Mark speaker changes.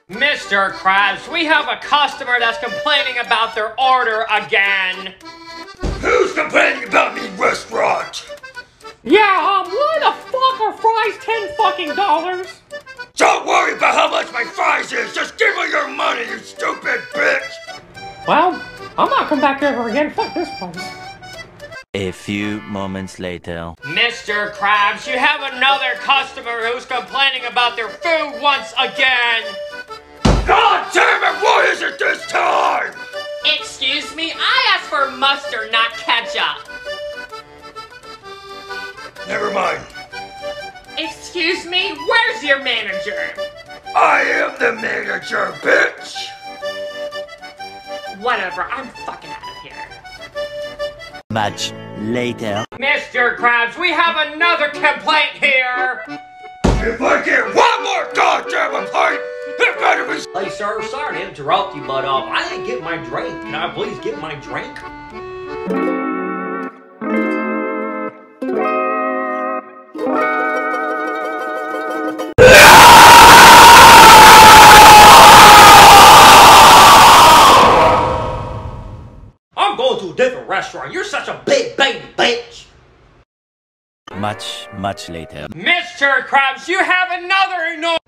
Speaker 1: Mr. Krabs, we have a customer that's complaining about their order again.
Speaker 2: Who's complaining about me restaurant?
Speaker 1: Yeah, why the fuck are fries $10 fucking?
Speaker 2: Don't worry about how much my fries is. Just give me your money, you stupid bitch.
Speaker 1: Well, I'm not coming back ever again. Fuck this place.
Speaker 3: A few moments later.
Speaker 1: Mr. Krabs, you have another customer who's complaining about their food once again.
Speaker 2: God damn it, what is it this time?
Speaker 1: Excuse me, I asked for mustard, not ketchup.
Speaker 2: Never mind.
Speaker 1: Excuse me, where's your manager?
Speaker 2: I am the manager, bitch.
Speaker 1: Whatever, I'm fucking out of here.
Speaker 3: Much later.
Speaker 1: Mr. Krabs, we have another complaint here.
Speaker 2: If I get one more goddamn complaint, it better be.
Speaker 4: Hey sir, sorry to interrupt you, but I didn't get my drink. Can I please get my drink? I'm going to a different restaurant. You're such a big baby bitch.
Speaker 3: Much later.
Speaker 1: Mr. Krabs, you have another enormous